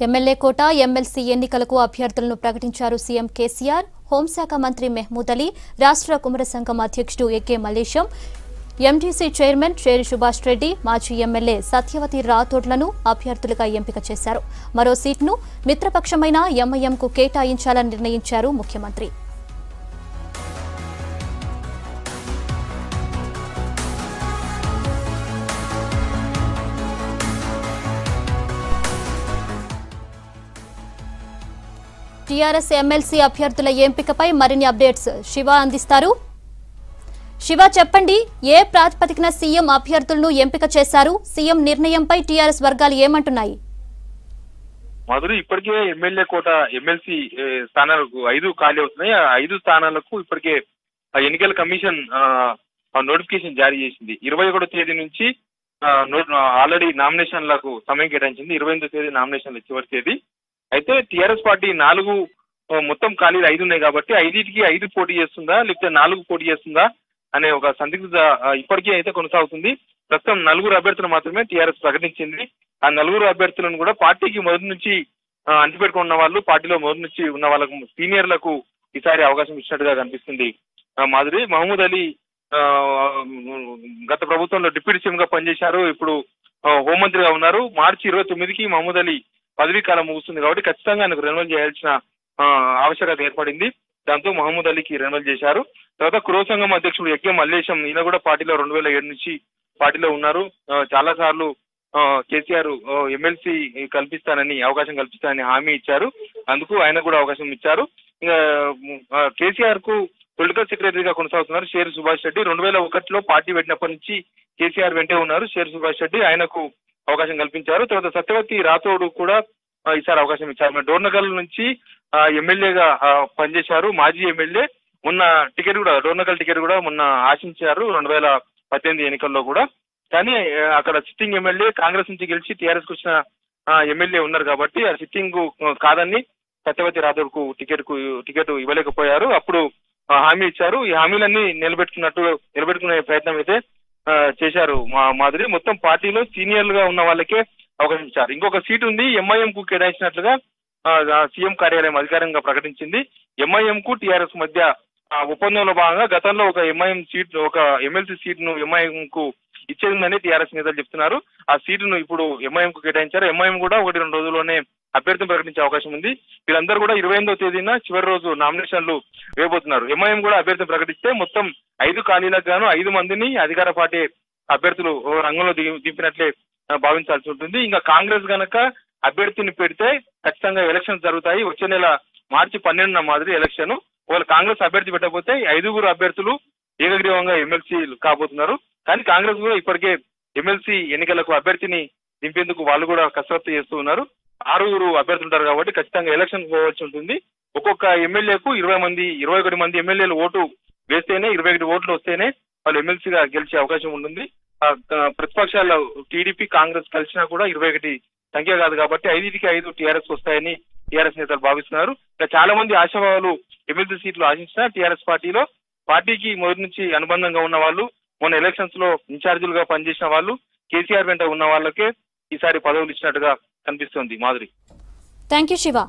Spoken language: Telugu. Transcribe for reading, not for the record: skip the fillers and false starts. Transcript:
ఎమ్మెల్యే కోట ఎమ్మెల్సీ ఎన్నికలకు అభ్యర్థులను ప్రకటించారు సీఎం కేసీఆర్. హోంశాఖ మంత్రి మెహమూద్ అలీ, రాష్ట్ర కుమ్మర సంఘం అధ్యక్షుడు AK Mallesham, MDC chairman Sheri Subhash Reddy, మాజీ ఎమ్మెల్యే సత్యవతి రాథోడ్లను అభ్యర్థులుగా ఎంపిక చేశారు. మరో సీట్ను మిత్రపక్షమైన ఎంఐఎంకు కేటాయించాలని నిర్ణయించారు ముఖ్యమంత్రి. టీఆర్ఎస్ ఎమ్మెల్సీ అభ్యర్థుల ఎంపికపై మరిన్ని అప్డేట్స్ శివ అందిస్తారు. శివ, చెప్పండి, ఏ ప్రాతిపదికన సీఎం అభ్యర్థులను ఎంపిక చేశారు? సీఎం నిర్ణయంపై టీఆర్ఎస్ వర్గాలు ఏమంటున్నాయి? మధురు, ఇప్పటికే ఎమ్మెల్యే కోట ఎమ్మెల్సీ స్థానాలకు 5 ఖాళీ అవుతున్నాయి. ఆ 5 స్థానాలకు ఇప్పటికే ఎన్నికల కమిషన్ నోటిఫికేషన్ జారీ చేసింది. 21వ తేదీ నుంచి ఆల్రెడీ నామినేషన్లకు సమయం కేటాయించింది. 28వ తేదీ నామినేషన్ల చివరి తేదీ. అయితే టీఆర్ఎస్ పార్టీ 4 మొత్తం ఖాళీలు 5 ఉన్నాయి కాబట్టి 5టికి 5 పోటీ చేస్తుందా లేకపోతే 4 పోటీ చేస్తుందా అనే ఒక సందిగ్ధత ఇప్పటికే అయితే కొనసాగుతుంది. ప్రస్తుతం 4 అభ్యర్థులు మాత్రమే టీఆర్ఎస్ ప్రకటించింది. ఆ 4 అభ్యర్థులను కూడా పార్టీకి మొదటి నుంచి అంటిపెట్టుకున్న వాళ్ళు, పార్టీలో మొదటి నుంచి ఉన్న వాళ్ళకు, సీనియర్లకు ఈసారి అవకాశం ఇచ్చినట్టుగా కనిపిస్తుంది. మాధురి, మహమూద్ అలీ గత ప్రభుత్వంలో డిప్యూటీ సీఎం గా పనిచేశారు. ఇప్పుడు హోంమంత్రిగా ఉన్నారు. మార్చి 29కి మహమూద్ అలీ పదవీ కాలం ముగుస్తుంది కాబట్టి ఖచ్చితంగా ఆయనకు రెన్యువల్ చేయాల్సిన ఆవశ్యకత ఏర్పడింది. దాంతో మహమూద్ అలీకి రెన్యువల్ చేశారు. తర్వాత కురవ సంఘం అధ్యక్షుడు ఎకే మల్లేశం, ఈయన కూడా పార్టీలో 2007 నుంచి పార్టీలో ఉన్నారు. చాలా సార్లు కేసీఆర్ ఎమ్మెల్సీ అవకాశం కల్పిస్తానని హామీ ఇచ్చారు. అందుకు ఆయన కూడా అవకాశం ఇచ్చారు. ఇంకా కేసీఆర్ కు పొలిటికల్ సెక్రటరీగా కొనసాగుతున్నారు షేరి సుభాష్ రెడ్డి. 2001లో పార్టీ పెట్టినప్పటి నుంచి కేసీఆర్ వెంటే ఉన్నారు షేరి సుభాష్ రెడ్డి. ఆయనకు అవకాశం కల్పించారు. తర్వాత సత్యవతి రాథోడ్ కూడా ఈసారి అవకాశం ఇచ్చారు. డోర్నకల్ నుంచి ఎమ్మెల్యేగా పనిచేశారు. మాజీ ఎమ్మెల్యే. మొన్న డోర్నకల్ టికెట్ కూడా మొన్న ఆశించారు 2018 ఎన్నికల్లో కూడా. కానీ అక్కడ సిట్టింగ్ ఎమ్మెల్యే కాంగ్రెస్ నుంచి గెలిచి టీఆర్ఎస్ కు వచ్చిన ఎమ్మెల్యే ఉన్నారు కాబట్టి ఆ సిట్టింగ్ కాదని సత్యవతి రాథోడ్ కు టికెట్ ఇవ్వలేకపోయారు. అప్పుడు హామీ ఇచ్చారు. ఈ హామీలన్నీ నిలబెట్టుకునే ప్రయత్నం అయితే చేశారు మాధురి. మొత్తం పార్టీలో సీనియర్లుగా ఉన్న వాళ్ళకే అవకాశం ఇచ్చారు. ఇంకొక సీట్ ఉంది, ఎంఐఎం కు కేటాయించినట్లుగా సీఎం కార్యాలయం అధికారికంగా ప్రకటించింది. ఎంఐఎం కు టీఆర్ఎస్ మధ్య ఒప్పందంలో భాగంగా గతంలో ఒక ఎమ్మెల్సీ సీట్ ను ఎంఐఎం కు ఇచ్చేందని టీఆర్ఎస్ నేతలు చెప్తున్నారు. ఆ సీటును ఇప్పుడు ఎంఐఎం కు కేటాయించారు. ఎంఐఎం కూడా 1-2 రోజుల్లోనే అభ్యర్థిని ప్రకటించే అవకాశం ఉంది. వీళ్ళందరూ కూడా 28వ తేదీన చివరి రోజు నామినేషన్లు వేయబోతున్నారు. ఎంఐఎం కూడా అభ్యర్థిని ప్రకటిస్తే మొత్తం 5 ఖాళీలకు గాను 5 మందిని అధికార పార్టీ అభ్యర్థులు రంగంలో దింపినట్లే భావించాల్సి ఉంటుంది. ఇంకా కాంగ్రెస్ గనక అభ్యర్థిని పెడితే ఖచ్చితంగా ఎలక్షన్స్ జరుగుతాయి. వచ్చే నెల మార్చి 12న మాదిరి ఎలక్షన్. వాళ్ళు కాంగ్రెస్ అభ్యర్థి పెట్టకపోతే 5 అభ్యర్థులు ఏకగ్రీవంగా ఎమ్మెల్సీ కాబోతున్నారు. కానీ కాంగ్రెస్ కూడా ఇప్పటికే ఎమ్మెల్సీ ఎన్నికలకు అభ్యర్థిని దింపేందుకు వాళ్ళు కూడా కసరత్తు చేస్తూ ఉన్నారు. 6 అభ్యర్థులు ఉంటారు కాబట్టి ఖచ్చితంగా ఎలక్షన్ పోవాల్సి ఉంటుంది. ఒక్కొక్క ఎమ్మెల్యేకు 21 మంది ఎమ్మెల్యేలు ఓటు వేస్తేనే 21 ఓట్లు వస్తేనే వాళ్ళు ఎమ్మెల్సీగా గెలిచే అవకాశం ఉంటుంది. ప్రతిపక్షాల టీడీపీ కాంగ్రెస్ కలిసినా కూడా 21 సంఖ్య కాదు కాబట్టి 5కి 5 టీఆర్ఎస్ వస్తాయని టీఆర్ఎస్ నేతలు భావిస్తున్నారు. ఇంకా చాలా మంది ఆశావాహులు ఎమ్మెల్సీ సీట్లు ఆశించినా టీఆర్ఎస్ పార్టీకి మొదటి నుంచి అనుబంధంగా ఉన్న వాళ్ళు, మొన్న ఎలక్షన్స్ లో ఇన్ఛార్జీలుగా పనిచేసిన వాళ్ళు, కేసీఆర్ వెంట ఉన్న వాళ్ళకే ఈసారి పదవులు ఇచ్చినట్టుగా కనిపిస్తోంది మాధురి. Thank you Shiva.